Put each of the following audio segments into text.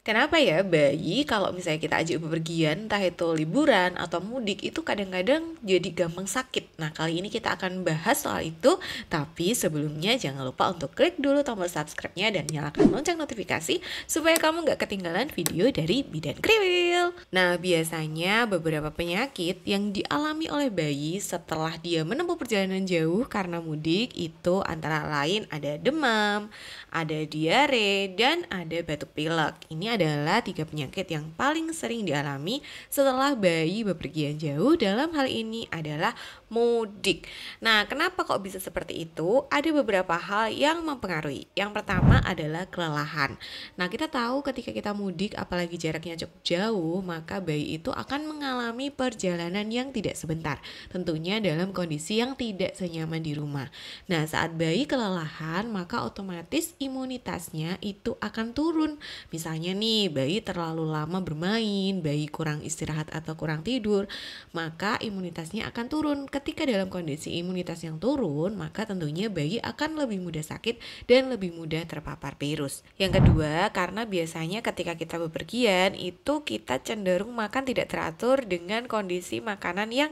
Kenapa ya bayi kalau misalnya kita ajak bepergian, entah itu liburan atau mudik, itu kadang-kadang jadi gampang sakit. Nah, kali ini kita akan bahas soal itu, tapi sebelumnya jangan lupa untuk klik dulu tombol subscribe-nya dan nyalakan lonceng notifikasi supaya kamu nggak ketinggalan video dari Bidan Kriwil. Nah, biasanya beberapa penyakit yang dialami oleh bayi setelah dia menempuh perjalanan jauh karena mudik itu antara lain ada demam, ada diare, dan ada batuk pilek. Ini adalah 3 penyakit yang paling sering dialami setelah bayi bepergian jauh, dalam hal ini adalah mudik. Nah, kenapa kok bisa seperti itu? Ada beberapa hal yang mempengaruhi. Yang pertama adalah kelelahan. Nah, kita tahu ketika kita mudik, apalagi jaraknya cukup jauh, maka bayi itu akan mengalami perjalanan yang tidak sebentar. Tentunya dalam kondisi yang tidak senyaman di rumah. Nah, saat bayi kelelahan, maka otomatis imunitasnya itu akan turun. Misalnya nih, bayi terlalu lama bermain, bayi kurang istirahat atau kurang tidur, maka imunitasnya akan turun. Ketika dalam kondisi imunitas yang turun, maka tentunya bayi akan lebih mudah sakit dan lebih mudah terpapar virus. Yang kedua, karena biasanya ketika kita bepergian, itu kita cenderung makan tidak teratur dengan kondisi makanan yang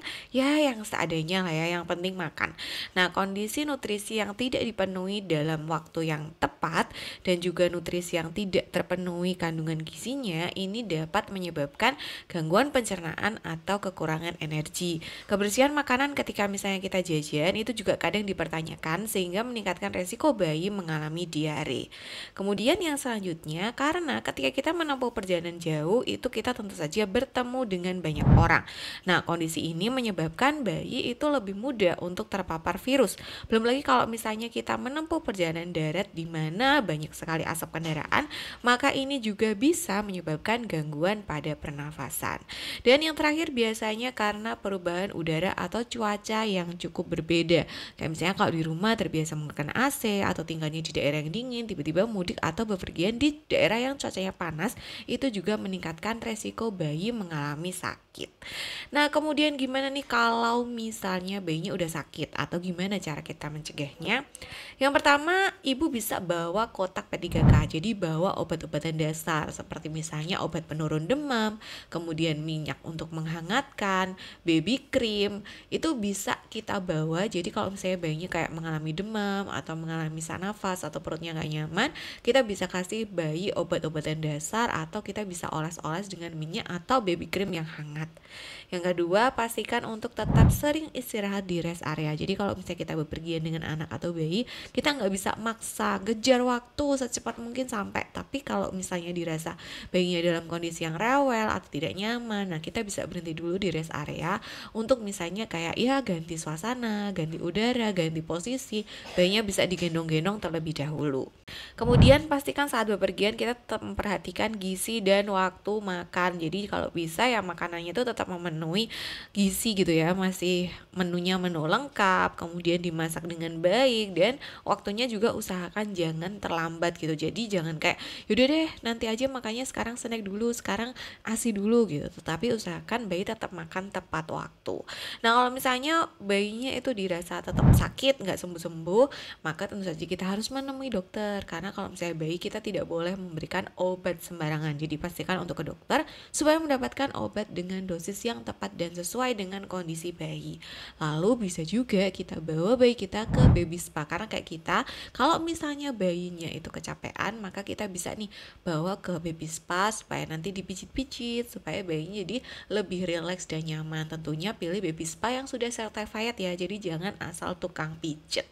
seadanya lah ya, yang penting makan. Nah, kondisi nutrisi yang tidak dipenuhi dalam waktu yang tepat dan juga nutrisi yang tidak terpenuhi kandungan gizinya ini dapat menyebabkan gangguan pencernaan atau kekurangan energi. Kebersihan makanan ketika misalnya kita jajan itu juga kadang dipertanyakan sehingga meningkatkan resiko bayi mengalami diare. Kemudian yang selanjutnya, karena ketika kita menempuh perjalanan jauh itu kita tentu saja bertemu dengan banyak orang. Nah, kondisi ini menyebabkan bayi itu lebih mudah untuk terpapar virus. Belum lagi kalau misalnya kita menempuh perjalanan darat di mana banyak sekali asap kendaraan, maka ini juga bisa menyebabkan gangguan pada pernafasan. Dan yang terakhir biasanya karena perubahan udara atau cuaca yang cukup berbeda. Kayak misalnya kalau di rumah terbiasa menggunakan AC atau tinggalnya di daerah yang dingin, tiba-tiba mudik atau bepergian di daerah yang cuacanya panas, itu juga meningkatkan resiko bayi mengalami sakit. Nah, kemudian gimana nih kalau misalnya bayinya udah sakit atau gimana cara kita mencegahnya? Yang pertama, ibu bisa bawa kotak P3K. Jadi bawa obat-obatan dasar seperti misalnya obat penurun demam, kemudian minyak untuk menghangatkan, baby cream, itu bisa kita bawa. Jadi kalau misalnya bayinya kayak mengalami demam atau mengalami sesak nafas atau perutnya nggak nyaman, kita bisa kasih bayi obat-obatan dasar atau kita bisa oles-oles dengan minyak atau baby cream yang hangat. Yang kedua, pastikan untuk tetap sering istirahat di rest area. Jadi kalau misalnya kita bepergian dengan anak atau bayi, kita nggak bisa maksa ngejar waktu secepat mungkin sampai. Tapi kalau misalnya dirasa bayinya dalam kondisi yang rewel atau tidak nyaman, nah kita bisa berhenti dulu di rest area untuk misalnya kayak ya ganti suasana, ganti udara, ganti posisi. Bayinya bisa digendong-gendong terlebih dahulu. Kemudian pastikan saat bepergian kita tetap memperhatikan gizi dan waktu makan. Jadi kalau bisa ya makanannya itu tetap memenuhi gizi gitu ya, masih menunya menu lengkap, kemudian dimasak dengan baik dan waktunya juga usahakan jangan terlambat gitu. Jadi jangan kayak yaudah deh nanti aja makannya, sekarang snack dulu, sekarang ASI dulu gitu. Tetapi usahakan bayi tetap makan tepat waktu. Nah, kalau misalnya bayinya itu dirasa tetap sakit, nggak sembuh-sembuh, maka tentu saja kita harus menemui dokter. Karena kalau misalnya bayi, kita tidak boleh memberikan obat sembarangan. Jadi pastikan untuk ke dokter supaya mendapatkan obat dengan dosis yang tepat dan sesuai dengan kondisi bayi. Lalu bisa juga kita bawa bayi kita ke baby spa. Karena kayak kita, kalau misalnya bayinya itu kecapean, maka kita bisa nih bawa ke baby spa supaya nanti dipijit-pijit, supaya bayinya jadi lebih rileks dan nyaman. Tentunya pilih baby spa yang sudah certified ya, jadi jangan asal tukang pijet.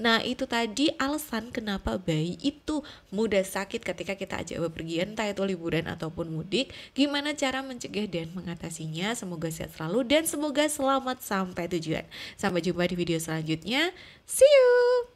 Nah, itu tadi alasan kenapa bayi itu mudah sakit ketika kita ajak bepergian, entah itu liburan ataupun mudik. Gimana cara mencegah dan mengatasinya? Semoga sehat selalu dan semoga selamat sampai tujuan. Sampai jumpa di video selanjutnya. See you!